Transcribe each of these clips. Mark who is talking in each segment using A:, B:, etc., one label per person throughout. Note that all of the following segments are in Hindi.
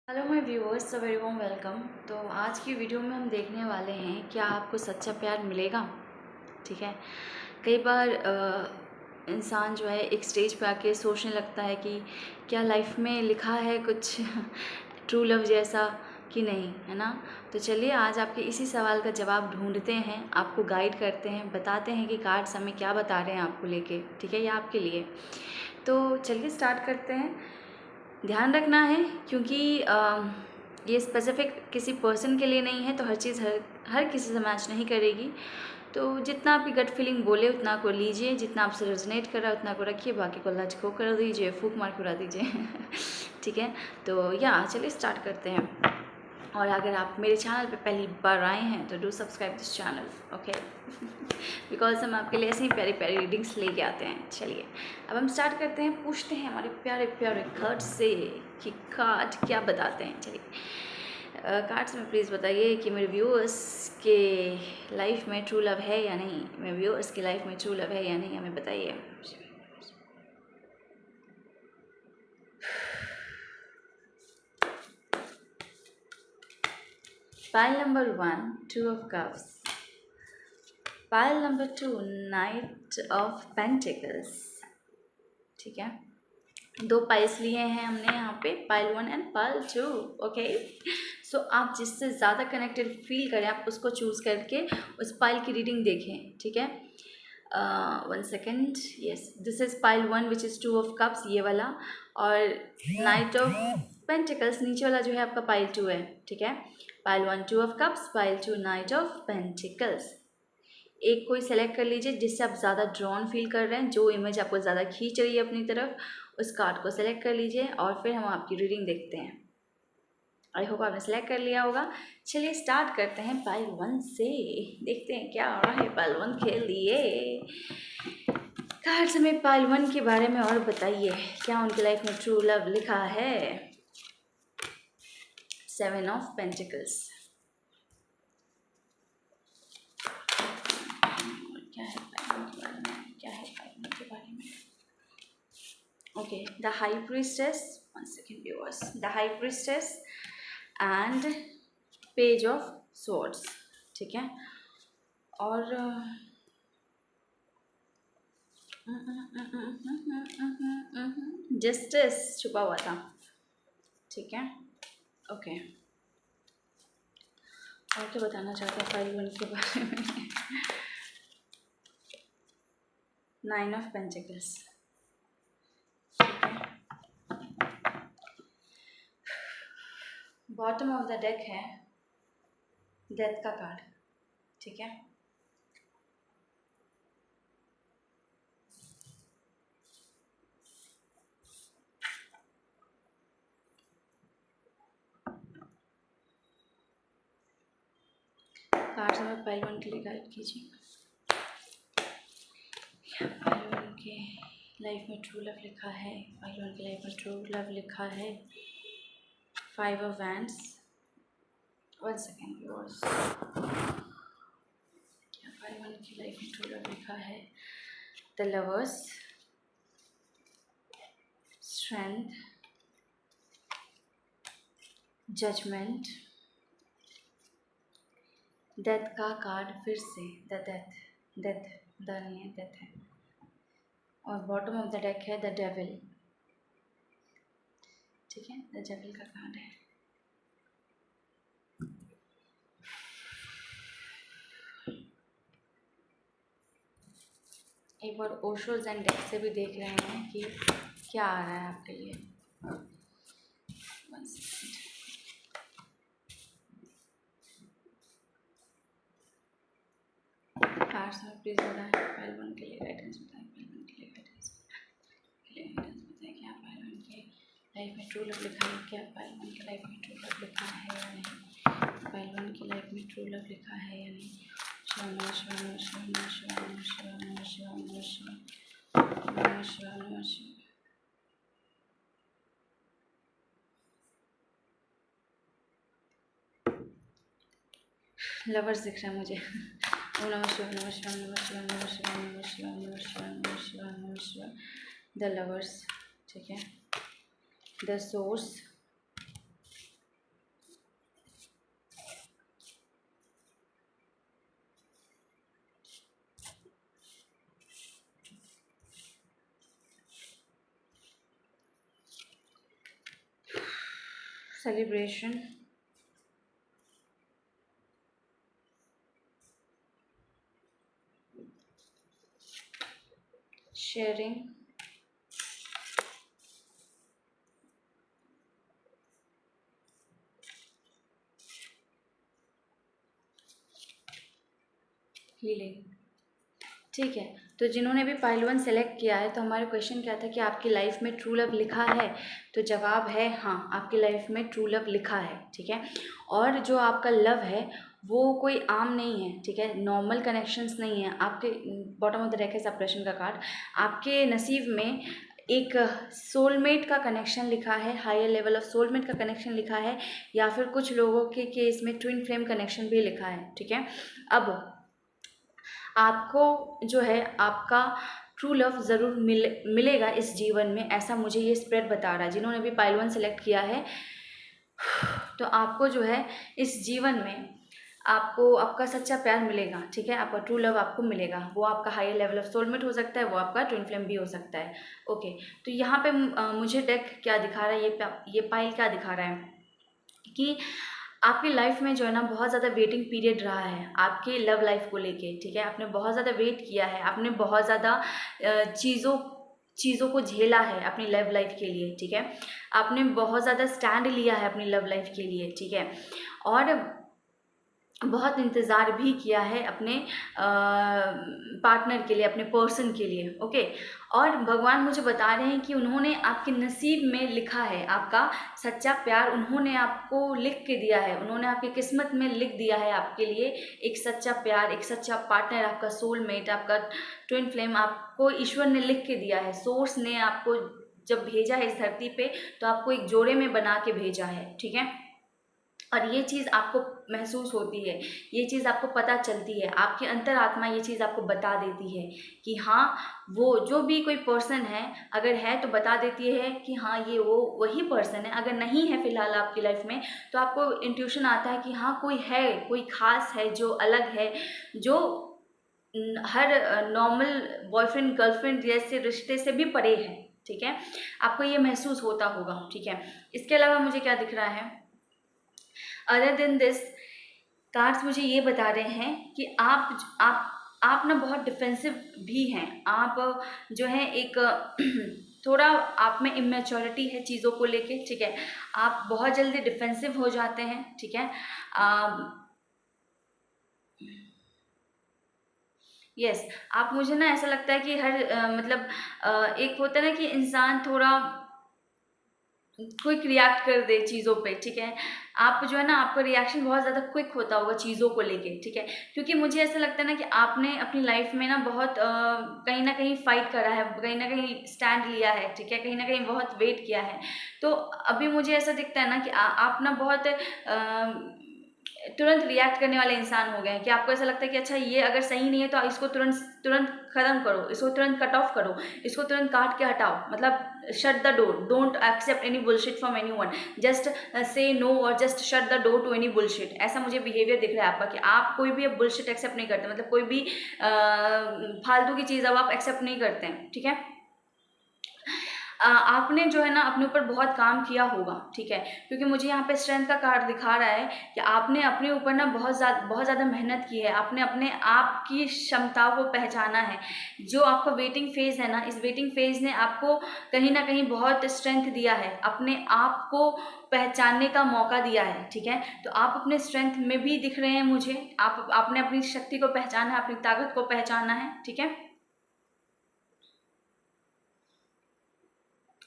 A: Hello my viewers, very warm welcome. तो आज की वीडियो में हम देखने वाले हैं क्या आपको सच्चा प्यार मिलेगा। ठीक है, कई बार इंसान जो है एक स्टेज पे आके सोचने लगता है कि क्या लाइफ में लिखा है कुछ ट्रू लव जैसा कि नहीं, है ना। तो चलिए आज आपके इसी सवाल का जवाब ढूंढते हैं, आपको गाइड करते हैं, बताते हैं कि कार्ड्स हमें क्या बता रहे हैं आपको लेके। ठीक है, ये आपके लिए। तो चलिए स्टार्ट करते हैं। ध्यान रखना है क्योंकि ये स्पेसिफिक किसी पर्सन के लिए नहीं है, तो हर चीज़ हर किसी से मैच नहीं करेगी। तो जितना आपकी गट फीलिंग बोले उतना को लीजिए, जितना आपसे रेजोनेट कर रहा है उतना को रखिए, बाकी को लच को कर दीजिए, फूक मार के उड़ा दीजिए ठीक है, तो चलिए स्टार्ट करते हैं। और अगर आप मेरे चैनल पे पहली बार आए हैं तो do subscribe this channel, okay because हम आपके लिए ऐसे ही प्यारी प्यारी रीडिंग्स लेके आते हैं। चलिए अब हम स्टार्ट करते हैं, पूछते हैं हमारे प्यारे प्यारे कार्ड से कि कार्ड क्या बताते हैं। चलिए कार्ड्स में प्लीज़ बताइए कि मेरे व्यूअर्स के लाइफ में ट्रू लव है या नहीं, मेरे व्यूअर्स की लाइफ में ट्रू लव है या नहीं, हमें बताइए। Pile number 1 2 of cups, pile number 2 night of pentacles. ठीक है, दो पाइल्स लिए हैं हमने यहाँ पे, पाइल 1 एंड पाइल 2। ओके, सो आप जिससे ज़्यादा कनेक्टेड फील करें आप उसको चूज़ करके उस पाइल की रीडिंग देखें। ठीक है, 1 second. Yes, this is pile 1 which is 2 of cups, ये वाला। और नाइट ऑफ पेंटिकल्स नीचे वाला जो है आपका पाइल 2 है। ठीक है, pile 1 2 of cups, pile 2 night of pentacles. एक कोई सेलेक्ट कर लीजिए जिससे आप ज़्यादा ड्रॉन फील कर रहे हैं, जो इमेज आपको ज़्यादा खींच रही है अपनी तरफ, उस कार्ड को सेलेक्ट कर लीजिए और फिर हम आपकी रीडिंग देखते हैं। आई होप आपने सेलेक्ट कर लिया होगा। चलिए स्टार्ट करते हैं पाइल 1 से, देखते हैं क्या हो रहा है। पाइल 1 खेल लिए कार्ड्स हमें पाइल 1 के बारे में और बताइए, क्या उनकी लाइफ में ट्रू लव लिखा है। 7 ऑफ पेंटिकल्स, क्या है पाइल 1 के बारे में, क्या है पाइल 1 के बारे में। Okay, the high priestess, 1 second viewers, the high priestess and page of swords। ठीक है, और जस्टिस छुपा हुआ था। ठीक है, ओके, और क्या बताना चाहते हैं फाइल 1 के बारे में। 9 of pentacles. Bottom of the deck है डेथ का कार्ड। ठीक है, कार्ड हमें पाइल 1 के लिए गाइड कीजिए। पाइल 1 के लाइफ में ट्रू लव लिखा है, पाइल 1 की लाइफ में ट्रू लव लिखा है 5 of wands. 1 second viewers, pile 1 की लाइफ में ट्रू लव लिखा है the lovers, strength, judgement, death का कार्ड फिर से, द डेथ, डेथ द नहीं है, डेथ है। और बॉटम ऑफ द डेक है द डेविल। ठीक है, द डेविल का कार्ड है। एक बार ओशोज एंड डेक से भी देख रहे हैं कि क्या आ रहा है आपके लिए। 1 सेकेंड, कार्ड्स में प्लीज हो रहा है पाइल 1 के लिए गाइडेंस बताएं, पाइल 1 के लिए गाइडेंस बताएं, क्या पाइल 1 के लाइफ में ट्रू लव लिखा है, क्या पाइल 1 की लाइफ में ट्रू लव लिखा है या नहीं, पाइल 1 की लाइफ में ट्रू लव लिखा है या नहीं। शिवा शिवा शिवा शिवा शिवा शिवा शिवा शिवा शिवा। लवर्स दिख रहा है मुझे। ओम नमः शिवाय, नमः शिवाय, नमः शिवाय, नमः शिवाय, नमः शिवाय, नमः शिवाय, नमः शिवाय, नमः शिवाय। The lovers. ठीक है, the source, celebration, sharing, healing. ठीक है, तो जिन्होंने भी पाइल 1 सेलेक्ट किया है, तो हमारा क्वेश्चन क्या था कि आपकी लाइफ में ट्रू लव लिखा है? तो जवाब है हाँ, आपकी लाइफ में ट्रू लव लिखा है। ठीक है, और जो आपका लव है वो कोई आम नहीं है। ठीक है, नॉर्मल कनेक्शंस नहीं है। आपके बॉटम ऑफ द डेक है सेपरेशन का कार्ड। आपके नसीब में एक सोलमेट का कनेक्शन लिखा है, हायर लेवल ऑफ सोलमेट का कनेक्शन लिखा है, या फिर कुछ लोगों के केस में ट्विन फ्लेम कनेक्शन भी लिखा है। ठीक है, अब आपको जो है आपका ट्रू लव ज़रूर मिलेगा इस जीवन में, ऐसा मुझे ये स्प्रेड बता रहा है। जिन्होंने भी पाइल 1 सेलेक्ट किया है, तो आपको जो है इस जीवन में आपको आपका सच्चा प्यार मिलेगा। ठीक है, आपका ट्रू लव आपको मिलेगा। वो आपका हायर लेवल ऑफ सोलमेट हो सकता है, वो आपका ट्विन फ्लेम भी हो सकता है। ओके, तो यहाँ पे मुझे डेक क्या दिखा रहा है, ये पाइल क्या दिखा रहा है कि आपकी लाइफ में जो है ना बहुत ज़्यादा वेटिंग पीरियड रहा है आपके लव लाइफ को लेके। ठीक है, आपने बहुत ज़्यादा वेट किया है, आपने बहुत ज़्यादा चीज़ों को झेला है अपनी लव लाइफ के लिए। ठीक है, आपने बहुत ज़्यादा स्टैंड लिया है अपनी लव लाइफ के लिए। ठीक है, और बहुत इंतज़ार भी किया है अपने पार्टनर के लिए, अपने पर्सन के लिए। ओके, और भगवान मुझे बता रहे हैं कि उन्होंने आपके नसीब में लिखा है आपका सच्चा प्यार, उन्होंने आपको लिख के दिया है, उन्होंने आपकी किस्मत में लिख दिया है आपके लिए एक सच्चा प्यार, एक सच्चा पार्टनर, आपका सोलमेट, आपका ट्विन फ्लेम आपको ईश्वर ने लिख के दिया है। सोर्स ने आपको जब भेजा है इस धरती पे, तो आपको एक जोड़े में बना के भेजा है। ठीक है, और ये चीज़ आपको महसूस होती है, ये चीज़ आपको पता चलती है, आपकी अंतरात्मा ये चीज़ आपको बता देती है कि हाँ, वो जो भी कोई पर्सन है, अगर है तो बता देती है कि हाँ ये वो वही पर्सन है। अगर नहीं है फ़िलहाल आपकी लाइफ में, तो आपको इंट्यूशन आता है कि हाँ कोई है, कोई ख़ास है जो अलग है, जो हर नॉर्मल बॉयफ्रेंड गर्लफ्रेंड जैसे रिश्ते से भी परे है। ठीक है, आपको ये महसूस होता होगा। ठीक है, इसके अलावा मुझे क्या दिख रहा है, अदर देन दिस, कार्ड्स मुझे ये बता रहे हैं कि आप ना बहुत डिफेंसिव भी हैं। आप जो है एक थोड़ा आप में इमेच्योरिटी है चीज़ों को लेके। ठीक है, आप बहुत जल्दी डिफेंसिव हो जाते हैं। ठीक है, यस, आप मुझे ना ऐसा लगता है कि हर मतलब एक होता है ना कि इंसान थोड़ा क्विक रिएक्ट कर दे चीज़ों पे। ठीक है, आप जो है ना आपका रिएक्शन बहुत ज़्यादा क्विक होता होगा चीज़ों को लेके। ठीक है, क्योंकि मुझे ऐसा लगता है ना कि आपने अपनी लाइफ में ना बहुत कहीं ना कहीं फाइट करा है, कहीं ना कहीं स्टैंड लिया है। ठीक है, कहीं ना कहीं बहुत वेट किया है। तो अभी मुझे ऐसा दिखता है ना कि आप ना बहुत तुरंत रिएक्ट करने वाले इंसान हो गए हैं कि आपको ऐसा लगता है कि अच्छा ये अगर सही नहीं है तो इसको तुरंत तुरंत ख़त्म करो, इसको तुरंत कट ऑफ करो, इसको तुरंत काट के हटाओ। मतलब shut the door, don't accept any bullshit from anyone, just say no और just shut the door to any bullshit. ऐसा मुझे बिहेवियर दिख रहा है आपका कि आप कोई भी अब बुलशिट एक्सेप्ट नहीं करते, मतलब कोई भी फालतू की चीज़ अब आप एक्सेप्ट नहीं करते हैं। ठीक है, आपने जो है ना अपने ऊपर बहुत काम किया होगा। ठीक है, क्योंकि मुझे यहाँ पे स्ट्रेंथ का कार्ड दिखा रहा है कि आपने अपने ऊपर ना बहुत ज़्यादा मेहनत की है, आपने अपने आप की क्षमताओं को पहचाना है। जो आपका वेटिंग फेज़ है ना, इस वेटिंग फेज़ ने आपको कहीं ना कहीं बहुत स्ट्रेंथ दिया है, अपने आप को पहचानने का मौका दिया है। ठीक है, तो आप अपने स्ट्रेंथ में भी दिख रहे हैं मुझे, आपने अपनी शक्ति को पहचाना है, अपनी ताकत को पहचाना है। ठीक है,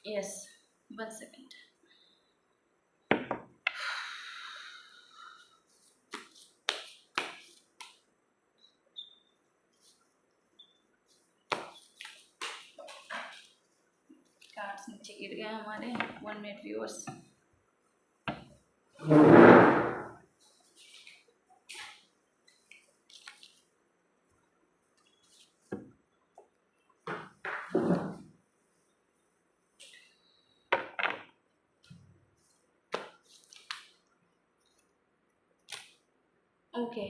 A: यस, 1 सेकेंड। कार्ड्स नीचे गिर गए हमारे 1 मिनट व्यूअर्स। ओके।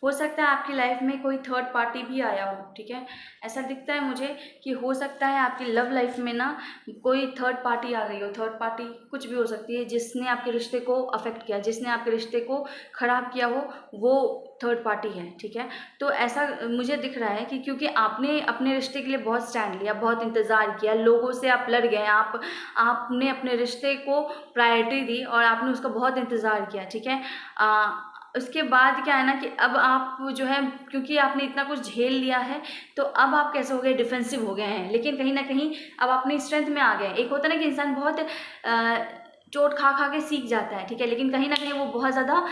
A: हो सकता है आपकी लाइफ में कोई थर्ड पार्टी भी आया हो, ठीक है। ऐसा दिखता है मुझे कि हो सकता है आपकी लव लाइफ में ना कोई थर्ड पार्टी आ गई हो। थर्ड पार्टी कुछ भी हो सकती है, जिसने आपके रिश्ते को अफेक्ट किया, जिसने आपके रिश्ते को ख़राब किया हो, वो थर्ड पार्टी है, ठीक है। तो ऐसा मुझे दिख रहा है कि क्योंकि आपने अपने रिश्ते के लिए बहुत स्टैंड लिया, बहुत इंतज़ार किया, लोगों से आप लड़ गए, आपने अपने रिश्ते को प्रायोरिटी दी और आपने उसका बहुत इंतज़ार किया, ठीक है। उसके बाद क्या है ना कि अब आप जो है, क्योंकि आपने इतना कुछ झेल लिया है, तो अब आप कैसे हो गए, डिफेंसिव हो गए हैं। लेकिन कहीं ना कहीं अब अपनी स्ट्रेंथ में आ गए हैं। एक होता है ना कि इंसान बहुत चोट खा खा के सीख जाता है, ठीक है, लेकिन कहीं ना कहीं वो बहुत ज़्यादा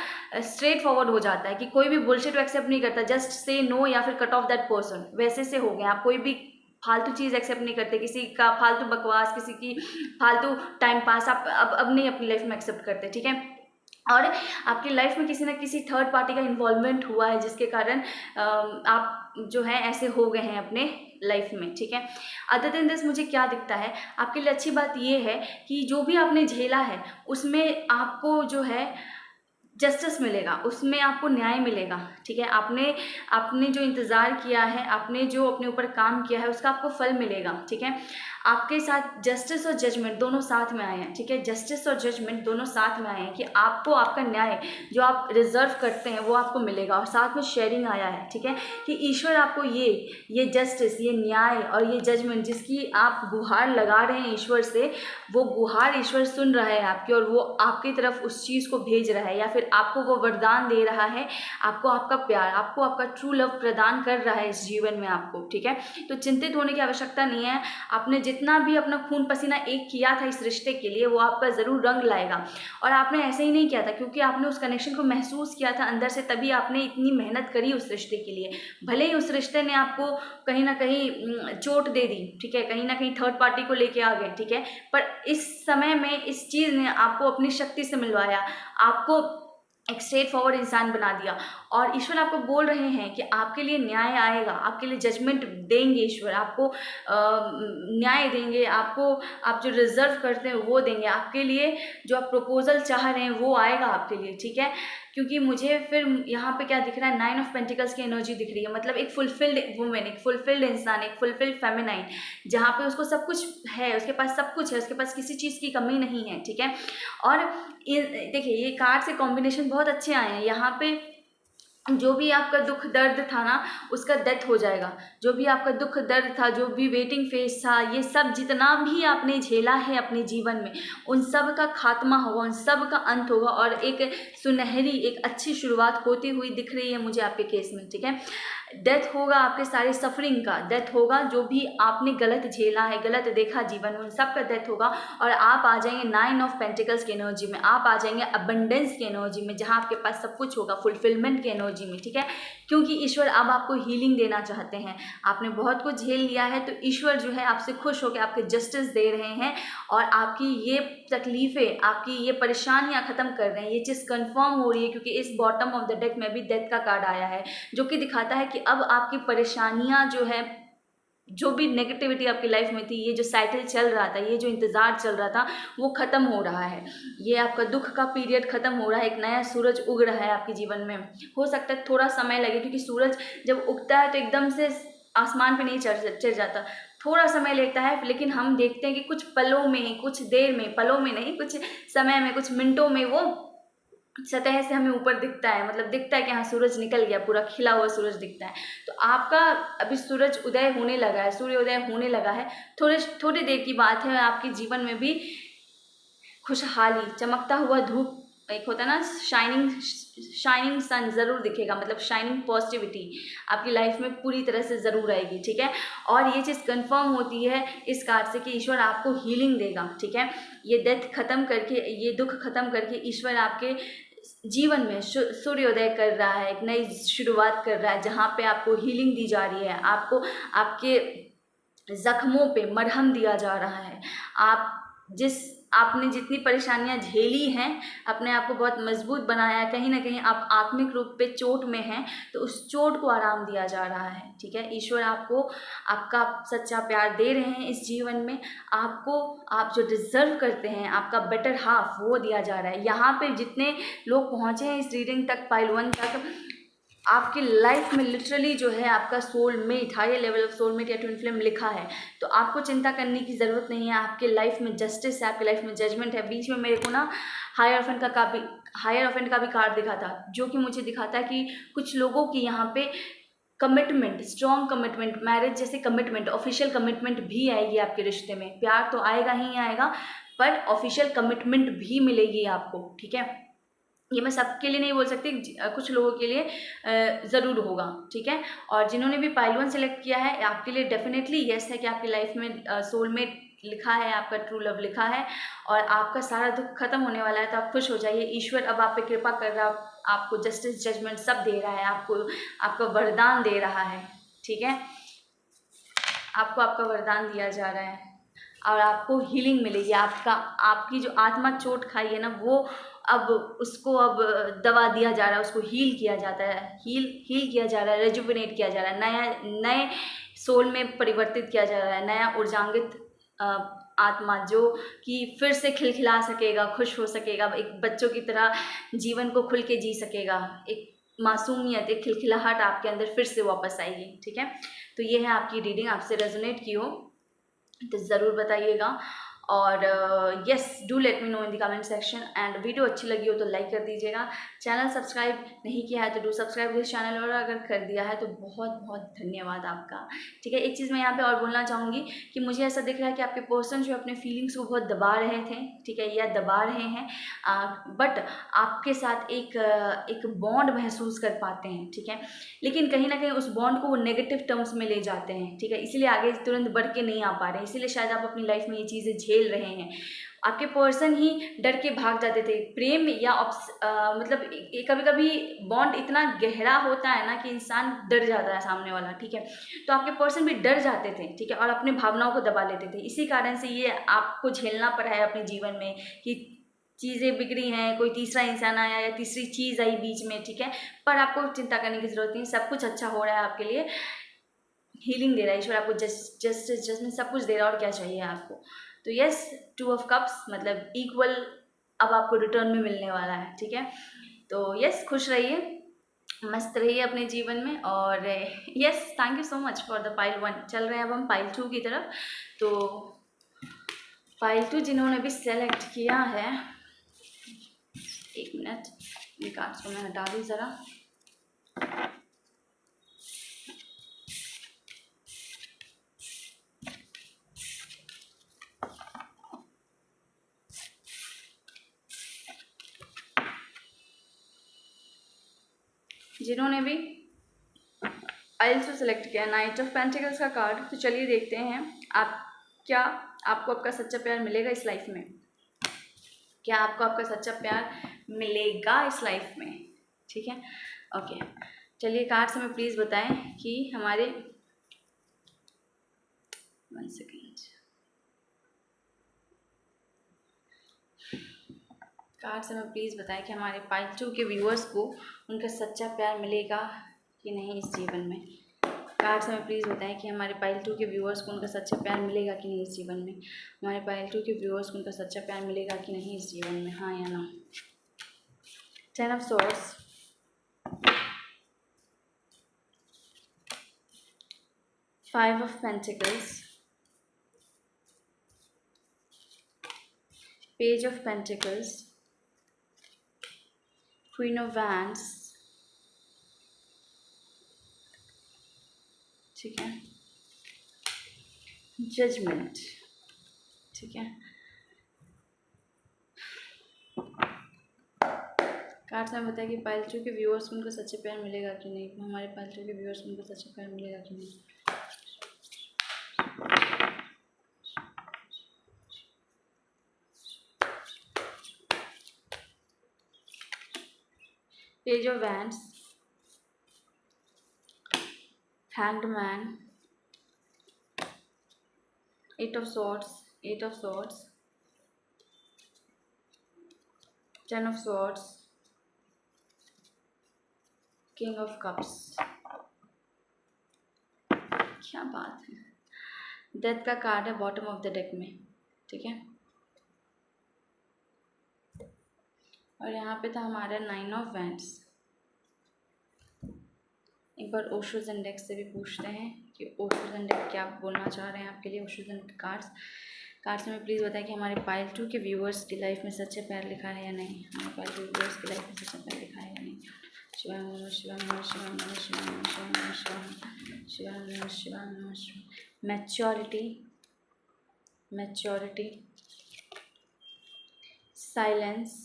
A: स्ट्रेट फॉरवर्ड हो जाता है कि कोई भी बुलशिट एक्सेप्ट नहीं करता, जस्ट से नो या फिर कट ऑफ दैट पर्सन। वैसे से हो गए आप, कोई भी फालतू चीज़ एक्सेप्ट नहीं करते, किसी का फालतू बकवास, किसी की फालतू टाइम पास आप अब नहीं अपनी लाइफ में एक्सेप्ट करते, ठीक है। और आपकी लाइफ में किसी न किसी थर्ड पार्टी का इन्वॉल्वमेंट हुआ है, जिसके कारण आप जो है ऐसे हो गए हैं अपने लाइफ में, ठीक है। अदर देन दिस मुझे क्या दिखता है, आपके लिए अच्छी बात ये है कि जो भी आपने झेला है उसमें आपको जो है जस्टिस मिलेगा, उसमें आपको न्याय मिलेगा, ठीक है। आपने आपने जो इंतज़ार किया है, आपने जो अपने ऊपर काम किया है, उसका आपको फल मिलेगा, ठीक है। आपके साथ जस्टिस और जजमेंट दोनों साथ में आए हैं, ठीक है। जस्टिस और जजमेंट दोनों साथ में आए हैं कि आपको आपका न्याय जो आप रिजर्व करते हैं वो आपको मिलेगा, और साथ में शेयरिंग आया है, ठीक है, कि ईश्वर आपको ये जस्टिस, ये न्याय और ये जजमेंट जिसकी आप गुहार लगा रहे हैं ईश्वर से, वो गुहार ईश्वर सुन रहा है आपकी, और वो आपकी तरफ उस चीज़ को भेज रहा है, या फिर आपको वो वरदान दे रहा है, आपको आपका प्यार, आपको आपका ट्रू लव प्रदान कर रहा है इस जीवन में आपको, ठीक है। तो चिंतित होने की आवश्यकता नहीं है। आपने जितना भी अपना खून पसीना एक किया था इस रिश्ते के लिए, वो आपका ज़रूर रंग लाएगा। और आपने ऐसे ही नहीं किया था, क्योंकि आपने उस कनेक्शन को महसूस किया था अंदर से, तभी आपने इतनी मेहनत करी उस रिश्ते के लिए। भले ही उस रिश्ते ने आपको कहीं ना कहीं चोट दे दी, ठीक है, कहीं ना कहीं थर्ड पार्टी को लेके आ गए, ठीक है, पर इस समय में इस चीज़ ने आपको अपनी शक्ति से मिलवाया, आपको एक स्ट्रेट फॉरवर्ड इंसान बना दिया। और ईश्वर आपको बोल रहे हैं कि आपके लिए न्याय आएगा, आपके लिए जजमेंट देंगे ईश्वर, आपको न्याय देंगे, आपको आप जो रिजर्व करते हैं वो देंगे, आपके लिए जो आप प्रपोजल चाह रहे हैं वो आएगा आपके लिए, ठीक है। क्योंकि मुझे फिर यहाँ पे क्या दिख रहा है, 9 ऑफ पेंटिकल्स की एनर्जी दिख रही है, मतलब एक फुलफिल्ड वुमेन, एक फुलफिल्ड इंसान, एक फुलफिल्ड फेमिनाइन, जहाँ पे उसको सब कुछ है, उसके पास सब कुछ है, उसके पास किसी चीज़ की कमी नहीं है, ठीक है। और देखिए ये कार्ड से कॉम्बिनेशन बहुत अच्छे आए हैं। यहाँ पे जो भी आपका दुख दर्द था ना, उसका डेथ हो जाएगा। जो भी आपका दुख दर्द था, जो भी वेटिंग फेज था, ये सब जितना भी आपने झेला है अपने जीवन में, उन सब का खात्मा होगा, उन सब का अंत होगा, और एक सुनहरी, एक अच्छी शुरुआत होती हुई दिख रही है मुझे आपके केस में, ठीक है। डेथ होगा आपके सारे सफरिंग का, डेथ होगा जो भी आपने गलत झेला है, गलत देखा जीवन में, उन सब का डेथ होगा। और आप आ जाएंगे 9 ऑफ पेंटिकल्स की एनर्जी में, आप आ जाएंगे अबंडेंस की एनर्जी में, जहाँ आपके पास सब कुछ होगा, फुलफिलमेंट की एनर्जी में, ठीक है। क्योंकि ईश्वर अब आपको हीलिंग देना चाहते हैं। आपने बहुत कुछ झेल लिया है, तो ईश्वर जो है आपसे खुश होकर आपके जस्टिस दे रहे हैं, और आपकी ये तकलीफ़ें, आपकी ये परेशानियां ख़त्म कर रहे हैं। ये चीज़ कंफर्म हो रही है, क्योंकि इस बॉटम ऑफ द डेक में भी डेथ का कार्ड आया है, जो कि दिखाता है कि अब आपकी परेशानियां जो है, जो भी नेगेटिविटी आपकी लाइफ में थी, ये जो साइकिल चल रहा था, ये जो इंतज़ार चल रहा था, वो ख़त्म हो रहा है। ये आपका दुख का पीरियड ख़त्म हो रहा है, एक नया सूरज उग रहा है आपके जीवन में। हो सकता है थोड़ा समय लगे, क्योंकि सूरज जब उगता है तो एकदम से आसमान पे नहीं चढ़ जाता, थोड़ा समय लेता है। लेकिन हम देखते हैं कि कुछ पलों में, कुछ देर में, पलों में नहीं, कुछ समय में, कुछ मिनटों में वो सतह से हमें ऊपर दिखता है, मतलब दिखता है कि हाँ सूरज निकल गया, पूरा खिला हुआ सूरज दिखता है। तो आपका अभी सूरज उदय होने लगा है, सूर्योदय होने लगा है। थोड़ी देर की बात है, आपके जीवन में भी खुशहाली, चमकता हुआ धूप, एक होता है ना शाइनिंग सन, ज़रूर दिखेगा, मतलब शाइनिंग पॉजिटिविटी आपकी लाइफ में पूरी तरह से ज़रूर आएगी, ठीक है। और ये चीज़ कंफर्म होती है इस कार्ड से कि ईश्वर आपको हीलिंग देगा, ठीक है। ये डेथ खत्म करके, ये दुख खत्म करके ईश्वर आपके जीवन में सूर्योदय कर रहा है, एक नई शुरुआत कर रहा है, जहाँ पे आपको हीलिंग दी जा रही है, आपको आपके जख्मों पे मरहम दिया जा रहा है। आपने जितनी परेशानियां झेली हैं, अपने आप को बहुत मजबूत बनाया है, कहीं ना कहीं आप आत्मिक रूप पे चोट में हैं, तो उस चोट को आराम दिया जा रहा है, ठीक है। ईश्वर आपको आपका सच्चा प्यार दे रहे हैं इस जीवन में, आपको आप जो डिजर्व करते हैं, आपका बेटर हाफ, वो दिया जा रहा है। यहाँ पे जितने लोग पहुँचे हैं इस रीडिंग तक, पाइल 1 तक, आपकी लाइफ में लिटरली जो है आपका soulmate, higher level of soulmate या ट्विन फ्लेम लिखा है, तो आपको चिंता करने की ज़रूरत नहीं है। आपके लाइफ में जस्टिस है, आपके लाइफ में जजमेंट है। बीच में मेरे को ना हायर ऑफेंड का भी कार्ड दिखा था, जो कि मुझे दिखाता है कि कुछ लोगों की यहाँ पे कमिटमेंट, स्ट्रॉन्ग कमिटमेंट, मैरिज जैसे कमिटमेंट, ऑफिशियल कमिटमेंट भी आएगी आपके रिश्ते में। प्यार तो आएगा ही आएगा, पर ऑफिशियल कमिटमेंट भी मिलेगी आपको, ठीक है। ये मैं सबके लिए नहीं बोल सकती, कुछ लोगों के लिए ज़रूर होगा, ठीक है। और जिन्होंने भी पाइल 1 सेलेक्ट किया है, आपके लिए डेफिनेटली यस है कि आपकी लाइफ में सोलमेट लिखा है, आपका ट्रू लव लिखा है और आपका सारा दुख खत्म होने वाला है। तो आप खुश हो जाइए, ईश्वर अब आप पे कृपा कर रहा है, आपको जस्टिस जजमेंट सब दे रहा है, आपको वरदान दे रहा है, ठीक है। आपको आपका वरदान दिया जा रहा है और आपको हीलिंग मिलेगी। आपकी जो आत्मा चोट खाई है ना, वो अब उसको अब दवा दिया जा रहा है, उसको हील किया जाता है, हील किया जा रहा है, रेजुविनेट किया जा रहा है, नए सोल में परिवर्तित किया जा रहा है, नया ऊर्जांगित आत्मा जो कि फिर से खिलखिला सकेगा, खुश हो सकेगा, एक बच्चों की तरह जीवन को खुल के जी सकेगा। एक मासूमियत, एक खिलखिलाहट आपके अंदर फिर से वापस आएगी, ठीक है। तो ये है आपकी रीडिंग, आपसे रेजोनेट की हो तो ज़रूर बताइएगा। और yes, do let me know in the comment section. And video अच्छी लगी हो तो लाइक कर दीजिएगा। चैनल सब्सक्राइब नहीं किया है तो डू सब्सक्राइब दिस चैनल, और अगर कर दिया है तो बहुत बहुत धन्यवाद आपका, ठीक है। एक चीज़ मैं यहाँ पे और बोलना चाहूँगी कि मुझे ऐसा दिख रहा है कि आपके पर्सन जो अपने फीलिंग्स को बहुत दबा रहे थे, ठीक है, या दबा रहे हैं, बट आपके साथ एक बॉन्ड महसूस कर पाते हैं, ठीक है। लेकिन कहीं ना कहीं उस बॉन्ड को वो नेगेटिव टर्म्स में ले जाते हैं, ठीक है, इसीलिए आगे तुरंत बढ़ के नहीं आ पा रहे हैं। इसीलिए शायद आप अपनी लाइफ में ये चीज़ें झेल रहे हैं। आपके पर्सन ही डर के भाग जाते थे। प्रेम या मतलब कभी कभी बॉन्ड इतना गहरा होता है ना कि इंसान डर जाता है सामने वाला, ठीक है। तो आपके पर्सन भी डर जाते थे, ठीक है, और अपनी भावनाओं को दबा लेते थे। इसी कारण से ये आपको झेलना पड़ा है अपने जीवन में कि चीज़ें बिगड़ी हैं, कोई तीसरा इंसान आया या तीसरी चीज़ आई बीच में, ठीक है। पर आपको चिंता करने की ज़रूरत नहीं, सब कुछ अच्छा हो रहा है आपके लिए। हीलिंग दे रहा है ईश्वर आपको, जस्टिस सब कुछ दे रहा है, और क्या चाहिए आपको। तो यस, 2 ऑफ कप्स मतलब इक्वल अब आपको रिटर्न में मिलने वाला है, ठीक है। तो यस, खुश रहिए, मस्त रहिए अपने जीवन में। और yes, thank you so much for the pile 1। चल रहे हैं अब हम पाइल 2 की तरफ। तो पाइल 2 जिन्होंने भी सेलेक्ट किया है, एक मिनट, ये कार्ड्स को मैं हटा दूँ ज़रा। जिन्होंने भी आइल्स को सेलेक्ट किया, नाइट ऑफ पेंटिकल्स का कार्ड, तो चलिए देखते हैं आपको आपका सच्चा प्यार मिलेगा इस लाइफ में। क्या आपको आपका सच्चा प्यार मिलेगा इस लाइफ में, ठीक है। ओके, चलिए कार्ड्स हमें प्लीज़ बताएं कि हमारे 1 सेकेंड, कार्ड्स हमें प्लीज़ बताएं कि हमारे पाइल 2 के व्यूअर्स को उनका सच्चा प्यार मिलेगा कि नहीं इस जीवन में। कार्ड्स हमें प्लीज़ बताएं कि हमारे पाइल 2 के व्यूअर्स को उनका सच्चा प्यार मिलेगा कि नहीं इस जीवन में। हमारे पाइल 2 के व्यूअर्स को उनका सच्चा प्यार मिलेगा कि नहीं इस जीवन में, हाँ या ना। 10 of swords, 5 of pentacles, page of pentacles, queen of wands, ठीक है, जजमेंट, ठीक है। कार्ड्स में बताया कि पाइल 2 के व्यूअर्स को उनका सच्चा प्यार मिलेगा कि नहीं। हमारे पाइल 2 के व्यूअर्स को उनका सच्चा प्यार मिलेगा कि नहीं। Page of wands, hanged man, 8 of swords, 8 of swords, 10 of swords, king of cups. क्या बात है, डेथ का कार्ड है बॉटम ऑफ द डेक में, ठीक है। और यहाँ पे था हमारा 9 ऑफ वैंड्स, एक बार ओशोज इंडेक्स से भी पूछते हैं कि ओशोज इंडेक्स क्या बोलना चाह रहे हैं आपके लिए। ओशोज इंडेक्स कार्ड्स में प्लीज़ बताएं कि हमारे पाइल 2 के व्यूअर्स की लाइफ में सच्चा प्यार लिखा है या नहीं। हमारे पाइल 2 व्यूअर्स की लाइफ में सच्चा प्यार लिखा है या नहीं। शिवाय नमः शिवाय नमः शिवाय नमः शिवाय नमः शिवाय नमः शिवाय नमः शिवाय नमः शिवाय। मैच्योरिटी, साइलेंस,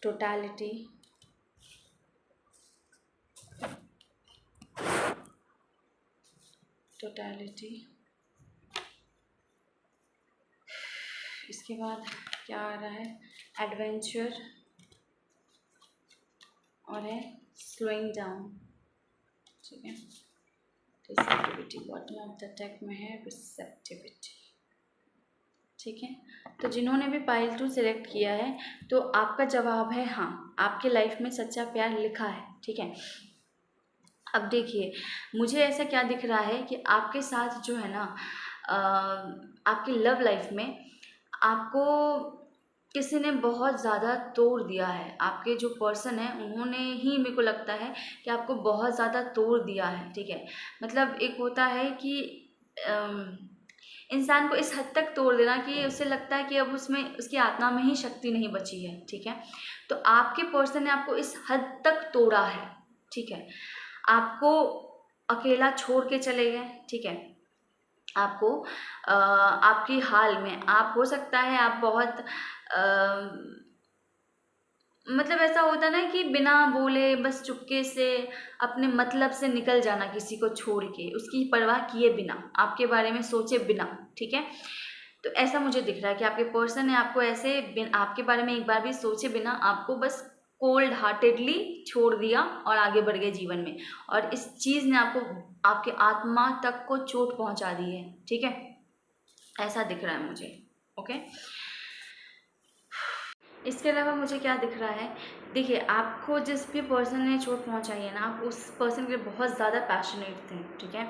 A: टोटलिटी, इसके बाद क्या आ रहा है, एडवेंचर और है स्लोइंग डाउन। ठीक है, receptivity bottom of the deck में है, रिसेप्टिविटी। ठीक है, तो जिन्होंने भी पाइल 2 सिलेक्ट किया है तो आपका जवाब है हाँ, आपके लाइफ में सच्चा प्यार लिखा है। ठीक है, अब देखिए मुझे ऐसा क्या दिख रहा है कि आपके साथ जो है ना आपकी लव लाइफ में आपको किसी ने बहुत ज़्यादा तोड़ दिया है। आपके जो पर्सन है उन्होंने ही, मेरे को लगता है कि आपको बहुत ज़्यादा तोड़ दिया है। ठीक है, मतलब एक होता है कि इंसान को इस हद तक तोड़ देना कि उसे लगता है कि अब उसमें उसकी आत्मा में ही शक्ति नहीं बची है। ठीक है, तो आपके पर्सन ने आपको इस हद तक तोड़ा है। ठीक है, आपको अकेला छोड़ के चले गए। ठीक है, आपको आपकी हाल में, आप हो सकता है आप बहुत मतलब ऐसा होता है ना कि बिना बोले बस चुपके से अपने मतलब से निकल जाना, किसी को छोड़ के, उसकी परवाह किए बिना, आपके बारे में सोचे बिना। ठीक है, तो ऐसा मुझे दिख रहा है कि आपके पर्सन ने आपको ऐसे आपके बारे में एक बार भी सोचे बिना आपको बस कोल्ड हार्टेडली छोड़ दिया और आगे बढ़ गए जीवन में, और इस चीज़ ने आपको, आपके आत्मा तक को चोट पहुंचा दी है। ठीक है, ऐसा दिख रहा है मुझे। ओके, इसके अलावा मुझे क्या दिख रहा है, देखिए आपको जिस भी पर्सन ने चोट पहुंचाई है ना, आप उस पर्सन के लिए बहुत ज़्यादा पैशनेट थे। ठीक है,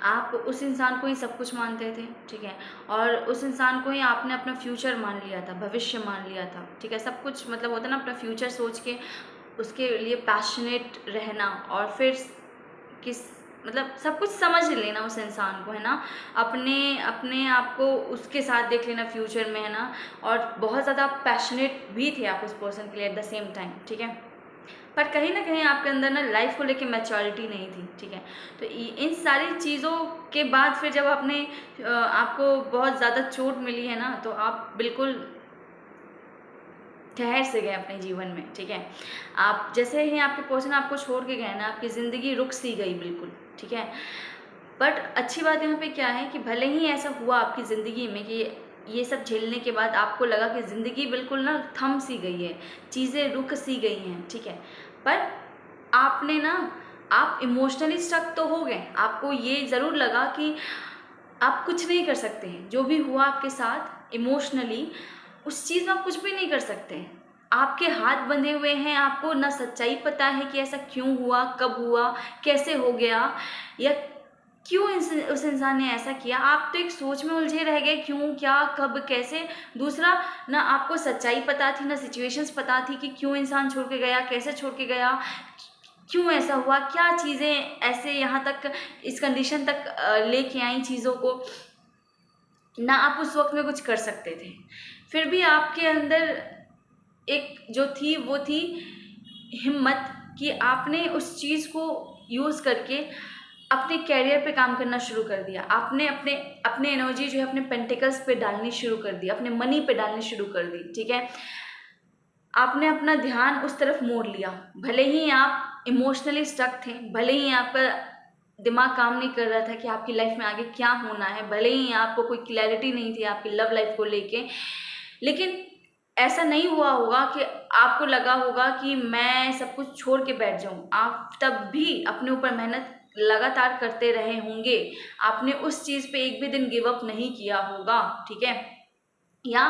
A: आप उस इंसान को ही सब कुछ मानते थे। ठीक है, और उस इंसान को ही आपने अपना फ्यूचर मान लिया था, भविष्य मान लिया था। ठीक है, सब कुछ मतलब होता है ना, अपना फ्यूचर सोच के उसके लिए पैशनेट रहना, और फिर किस मतलब सब कुछ समझ लेना उस इंसान को, है ना, अपने आप को उसके साथ देख लेना फ्यूचर में, है ना, और बहुत ज़्यादा पैशनेट भी थे आप उस पर्सन के लिए एट द सेम टाइम। ठीक है, पर कहीं ना कहीं आपके अंदर ना लाइफ को लेके मैच्योरिटी नहीं थी। ठीक है, तो इन सारी चीज़ों के बाद फिर जब आपको बहुत ज़्यादा चोट मिली है ना, तो आप बिल्कुल ठहर से गए अपने जीवन में। ठीक है, आप जैसे ही आपके पर्सन आपको छोड़ के गए ना, आपकी ज़िंदगी रुक सी गई बिल्कुल। ठीक है, बट अच्छी बात यहाँ पे क्या है कि भले ही ऐसा हुआ आपकी ज़िंदगी में कि ये सब झेलने के बाद आपको लगा कि ज़िंदगी बिल्कुल ना थम सी गई है, चीज़ें रुक सी गई हैं। ठीक है, पर आपने ना, आप इमोशनली स्ट्रक तो हो गए, आपको ये ज़रूर लगा कि आप कुछ नहीं कर सकते हैं, जो भी हुआ आपके साथ इमोशनली उस चीज़ में आप कुछ भी नहीं कर सकते। आपके हाथ बंधे हुए हैं, आपको ना सच्चाई पता है कि ऐसा क्यों हुआ, कब हुआ, कैसे हो गया, या क्यों उस इंसान ने ऐसा किया। आप तो एक सोच में उलझे रह गए, क्यों, क्या, कब, कैसे। दूसरा, ना आपको सच्चाई पता थी, ना सिचुएशंस पता थी कि क्यों इंसान छोड़ के गया, कैसे छोड़ के गया, क्यों ऐसा हुआ, क्या चीज़ें ऐसे यहाँ तक इस कंडीशन तक लेके आई चीज़ों को, ना आप उस वक्त में कुछ कर सकते थे। फिर भी आपके अंदर एक जो थी वो थी हिम्मत, कि आपने उस चीज़ को यूज़ करके अपने कैरियर पे काम करना शुरू कर दिया। आपने अपने एनर्जी जो है अपने पेंटिकल्स पे डालनी शुरू कर दी, अपने मनी पे डालनी शुरू कर दी। ठीक है, आपने अपना ध्यान उस तरफ मोड़ लिया। भले ही आप इमोशनली स्टक थे, भले ही आपका दिमाग काम नहीं कर रहा था कि आपकी लाइफ में आगे क्या होना है, भले ही आपको कोई क्लैरिटी नहीं थी आपकी लव लाइफ को लेके, लेकिन ऐसा नहीं हुआ होगा कि आपको लगा होगा कि मैं सब कुछ छोड़ के बैठ जाऊं। आप तब भी अपने ऊपर मेहनत लगातार करते रहे होंगे, आपने उस चीज़ पे एक भी दिन गिव अप नहीं किया होगा। ठीक है, या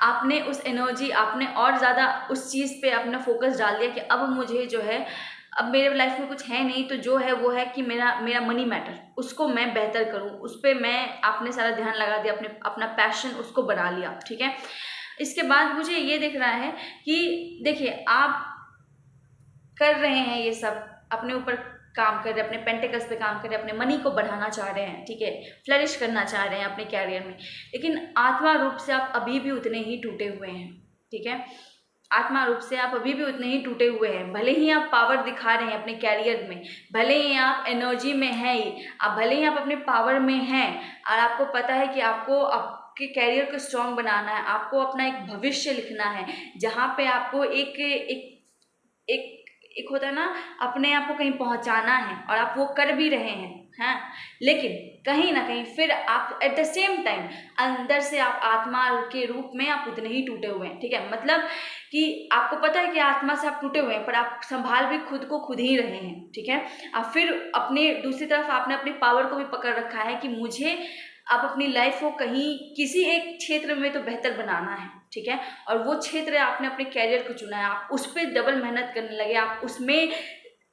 A: आपने उस एनर्जी, आपने और ज़्यादा उस चीज़ पे अपना फोकस डाल दिया कि अब मुझे जो है, अब मेरे लाइफ में कुछ है नहीं, तो जो है वो है कि मेरा मनी मैटर, उसको मैं बेहतर करूं, उस पर मैं आपने सारा ध्यान लगा दिया, अपना पैशन उसको बढ़ा लिया। ठीक है, इसके बाद मुझे ये दिख रहा है कि देखिए आप कर रहे हैं ये सब, अपने ऊपर काम कर रहे हैं, अपने पेंटिकल्स पे काम कर रहे हैं, अपने मनी को बढ़ाना चाह रहे हैं, ठीक है, फ्लरिश करना चाह रहे हैं अपने कैरियर में, लेकिन आत्मा रूप से आप अभी भी उतने ही टूटे हुए हैं, ठीक है। आत्मा रूप से आप अभी भी उतने ही टूटे हुए हैं। भले ही आप पावर दिखा रहे हैं अपने कैरियर में, भले ही आप एनर्जी में हैं ही, आप भले ही आप अपने पावर में हैं, और आपको पता है कि आपको आपके कैरियर को स्ट्रॉन्ग बनाना है, आपको अपना एक भविष्य लिखना है, जहाँ पे आपको एक एक एक एक होता है ना, अपने आप को कहीं पहुंचाना है, और आप वो कर भी रहे हैं, लेकिन कहीं ना कहीं फिर आप एट द सेम टाइम अंदर से आप आत्मा के रूप में आप उतने ही टूटे हुए हैं, ठीक है। मतलब कि आपको पता है कि आत्मा से आप टूटे हुए हैं, पर आप संभाल भी खुद को खुद ही रहे हैं, ठीक है। आप फिर अपने दूसरी तरफ आपने अपनी पावर को भी पकड़ रखा है कि मुझे आप अपनी लाइफ को कहीं किसी एक क्षेत्र में तो बेहतर बनाना है, ठीक है, और वो क्षेत्र आपने अपने कैरियर को चुना है, आप उस पर डबल मेहनत करने लगे, आप उसमें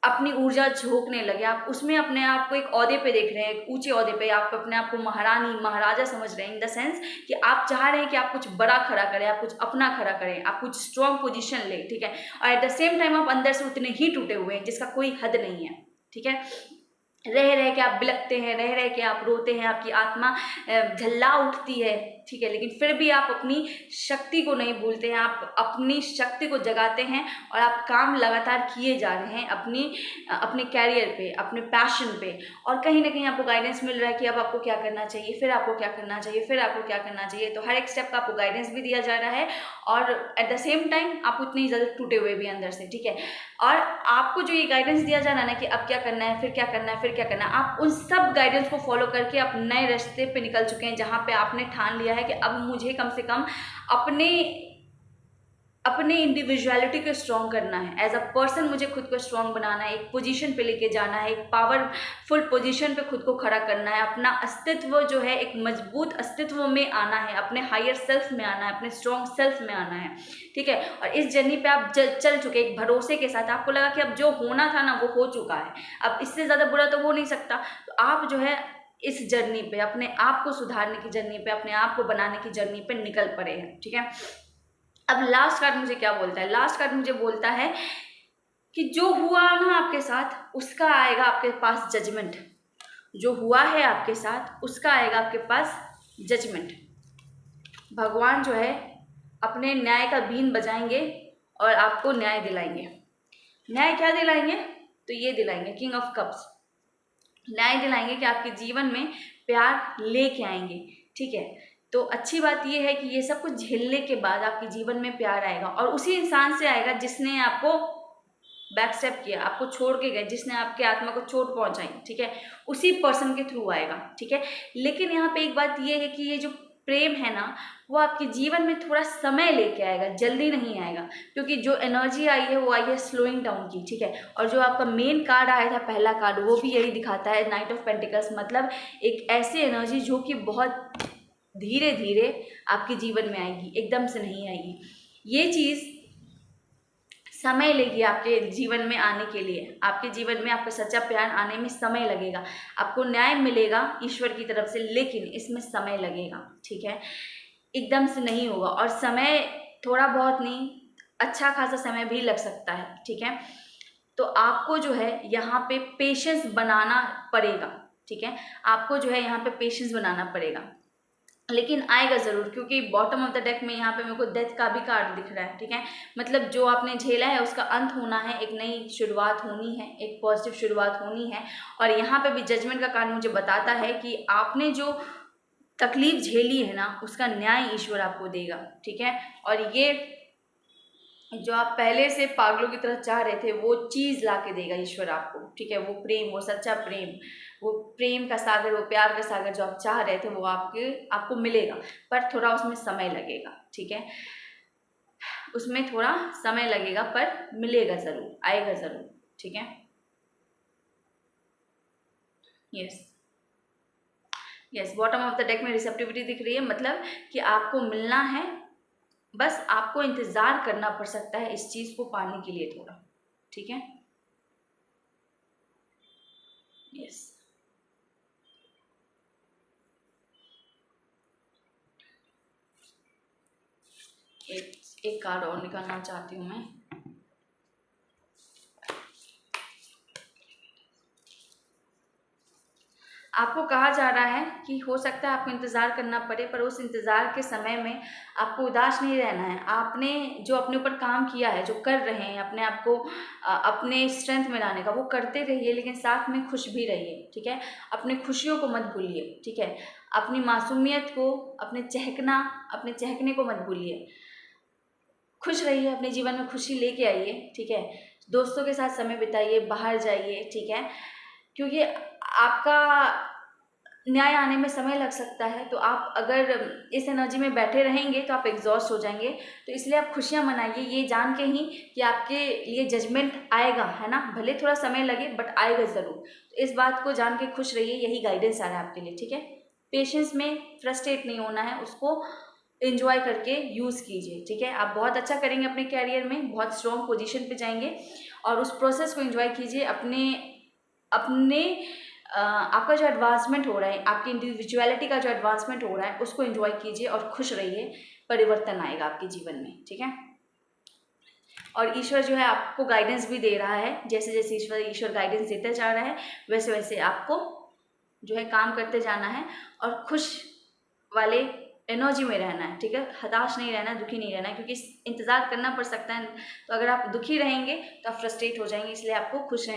A: अपनी ऊर्जा झोंकने लगे, आप उसमें अपने आप को एक ओहदे पे देख रहे हैं, एक ऊंचे ओहदे पे, आप अपने आप को महारानी महाराजा समझ रहे हैं, इन द सेंस कि आप चाह रहे हैं कि आप कुछ बड़ा खड़ा करें, आप कुछ अपना खड़ा करें, आप कुछ स्ट्रॉन्ग पोजीशन लें, ठीक है, और एट द सेम टाइम आप अंदर से उतने ही टूटे हुए हैं जिसका कोई हद नहीं है, ठीक है। रह रह के आप बिलखते हैं, रह रह के आप रोते हैं, आपकी आत्मा झल्ला उठती है, ठीक है, लेकिन फिर भी आप अपनी शक्ति को नहीं भूलते हैं, आप अपनी शक्ति को जगाते हैं, और आप काम लगातार किए जा रहे हैं अपने कैरियर पे, अपने पैशन पे, और कहीं ना कहीं आपको गाइडेंस मिल रहा है कि अब आपको क्या करना चाहिए, फिर आपको क्या करना चाहिए, फिर आपको क्या करना चाहिए। तो हर एक स्टेप का आपको गाइडेंस भी दिया जा रहा है, और एट द सेम टाइम आप उतने ही ज़्यादा टूटे हुए भी अंदर से, ठीक है। और आपको जो ये गाइडेंस दिया जा रहा है ना कि अब क्या करना है, फिर क्या करना है, फिर क्या करना है, आप उन सब गाइडेंस को फॉलो करके आप नए रास्ते पे निकल चुके हैं, जहाँ पे आपने ठान लिया है कि अब मुझे कम से कम अपने अपने इंडिविजुअलिटी को स्ट्रॉन्ग करना है, एज अ पर्सन मुझे खुद को स्ट्रॉन्ग बनाना है, एक पोजीशन पे लेके जाना है, एक पावरफुल पोजीशन पे खुद को खड़ा करना है, अपना अस्तित्व जो है एक मजबूत अस्तित्व में आना है, अपने हायर सेल्फ में आना है, अपने स्ट्रॉन्ग सेल्फ में आना है, ठीक है। और इस जर्नी पे आप चल चुके एक भरोसे के साथ, आपको लगा कि अब जो होना था ना वो हो चुका है, अब इससे ज़्यादा बुरा तो हो नहीं सकता, तो आप जो है इस जर्नी पे, अपने आप को सुधारने की जर्नी पे, अपने आप को बनाने की जर्नी पे निकल पड़े हैं, ठीक है। अब लास्ट कार्ड मुझे क्या बोलता है, लास्ट कार्ड मुझे बोलता है कि जो हुआ ना आपके साथ उसका आएगा आपके पास जजमेंट, जो हुआ है आपके साथ उसका आएगा आपके पास जजमेंट। भगवान जो है अपने न्याय का बीन बजाएंगे और आपको न्याय दिलाएंगे। न्याय क्या दिलाएंगे, तो ये दिलाएंगे किंग ऑफ कप्स, न्याय दिलाएंगे कि आपके जीवन में प्यार लेके आएंगे, ठीक है। तो अच्छी बात यह है कि ये सब कुछ झेलने के बाद आपके जीवन में प्यार आएगा, और उसी इंसान से आएगा जिसने आपको बैक स्टेप किया, आपको छोड़ के गए, जिसने आपके आत्मा को चोट पहुंचाई, ठीक है, उसी पर्सन के थ्रू आएगा, ठीक है। लेकिन यहाँ पे एक बात यह है कि ये जो प्रेम है ना वो आपके जीवन में थोड़ा समय लेके आएगा, जल्दी नहीं आएगा, क्योंकि जो एनर्जी आई है वो आई है स्लोइंग डाउन की, ठीक है। और जो आपका मेन कार्ड आया था पहला कार्ड, वो भी यही दिखाता है, नाइट ऑफ पेंटिकल्स, मतलब एक ऐसी एनर्जी जो कि बहुत धीरे धीरे आपके जीवन में आएगी, एकदम से नहीं आएगी। ये चीज़ समय लेगी आपके जीवन में आने के लिए, आपके जीवन में आपका सच्चा प्यार आने में समय लगेगा, आपको न्याय मिलेगा ईश्वर की तरफ से, लेकिन इसमें समय लगेगा, ठीक है, एकदम से नहीं होगा। और समय थोड़ा बहुत नहीं, अच्छा खासा समय भी लग सकता है, ठीक है। तो आपको जो है यहाँ पे पेशेंस बनाना पड़ेगा, ठीक है, आपको जो है यहाँ पे पेशेंस बनाना पड़ेगा, लेकिन आएगा ज़रूर, क्योंकि बॉटम ऑफ द डेक में यहाँ पे मेरे को डेथ का भी कार्ड दिख रहा है, ठीक है। मतलब जो आपने झेला है उसका अंत होना है, एक नई शुरुआत होनी है, एक पॉजिटिव शुरुआत होनी है। और यहाँ पे भी जजमेंट का कार्ड मुझे बताता है कि आपने जो तकलीफ झेली है ना उसका न्याय ईश्वर आपको देगा, ठीक है। और ये जो आप पहले से पागलों की तरह चाह रहे थे वो चीज़ ला के देगा ईश्वर आपको, ठीक है। वो प्रेम, वो सच्चा प्रेम, वो प्रेम का सागर, वो प्यार का सागर जो आप चाह रहे थे वो आपको मिलेगा, पर थोड़ा उसमें समय लगेगा, ठीक है। उसमें थोड़ा समय लगेगा पर मिलेगा ज़रूर, आएगा ज़रूर, ठीक है। Yes yes, bottom of the deck में रिसेप्टिविटी दिख रही है, मतलब कि आपको मिलना है, बस आपको इंतज़ार करना पड़ सकता है इस चीज़ को पाने के लिए थोड़ा, ठीक है। यस, एक कार्ड और निकालना चाहती हूँ मैं। आपको कहा जा रहा है कि हो सकता है आपको इंतज़ार करना पड़े, पर उस इंतज़ार के समय में आपको उदास नहीं रहना है। आपने जो अपने ऊपर काम किया है, जो कर रहे हैं, अपने आप को अपने स्ट्रेंथ में लाने का, वो करते रहिए, लेकिन साथ में खुश भी रहिए, ठीक है? अपनी खुशियों को मत भूलिए, ठीक है? अपनी मासूमियत को, अपने चहकने को मत भूलिए। खुश रहिए, अपने जीवन में खुशी लेके आइए, ठीक है? दोस्तों के साथ समय बिताइए, बाहर जाइए, ठीक है? क्योंकि आपका न्याय आने में समय लग सकता है, तो आप अगर इस एनर्जी में बैठे रहेंगे तो आप एग्जॉस्ट हो जाएंगे। तो इसलिए आप खुशियाँ मनाइए, ये जान के ही कि आपके लिए जजमेंट आएगा, है ना? भले थोड़ा समय लगे बट आएगा ज़रूर। तो इस बात को जान के खुश रहिए, यही गाइडेंस आ रहा है आपके लिए, ठीक है? पेशेंस में फ्रस्ट्रेट नहीं होना है, उसको एंजॉय करके यूज़ कीजिए, ठीक है? आप बहुत अच्छा करेंगे अपने कैरियर में, बहुत स्ट्रॉन्ग पोजीशन पे जाएंगे और उस प्रोसेस को एंजॉय कीजिए। अपने अपने आपका जो एडवांसमेंट हो रहा है, आपकी इंडिविजुअलिटी का जो एडवांसमेंट हो रहा है, उसको एंजॉय कीजिए और खुश रहिए। परिवर्तन आएगा आपके जीवन में, ठीक है? और ईश्वर जो है आपको गाइडेंस भी दे रहा है। जैसे जैसे ईश्वर गाइडेंस देता जा रहा है, वैसे वैसे आपको जो है काम करते जाना है और खुश वाले एनर्जी में रहना है, ठीक है? हताश नहीं रहना, दुखी नहीं रहना है, क्योंकि इंतज़ार करना पड़ सकता है। तो अगर आप दुखी रहेंगे तो आप फ्रस्ट्रेट हो जाएंगे। इसलिए आपको खुश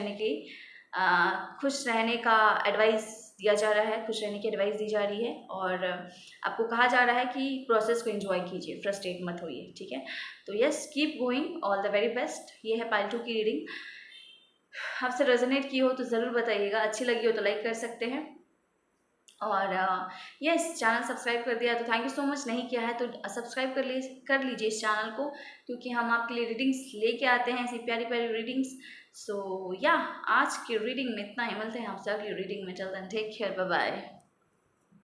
A: रहने का एडवाइस दिया जा रहा है, खुश रहने की एडवाइस दी जा रही है और आपको कहा जा रहा है कि प्रोसेस को एंजॉय कीजिए, फ्रस्ट्रेट मत होइए, ठीक है? तो yes, keep going, all the very best. ये है पाइल 2 की रीडिंग। आपसे रेजोनेट की हो तो ज़रूर बताइएगा, अच्छी लगी हो तो लाइक कर सकते हैं और यस, चैनल सब्सक्राइब कर दिया तो थैंक यू सो मच। नहीं किया है तो सब्सक्राइब कर लीजिए इस चैनल को, क्योंकि हम आपके लिए रीडिंग्स लेके आते हैं, ऐसी प्यारी प्यारी रीडिंग्स। सो या आज की रीडिंग में इतना ही, मिलते हैं आपसे अगली रीडिंग में। चलते हैं, टेक केयर, बाय बाय।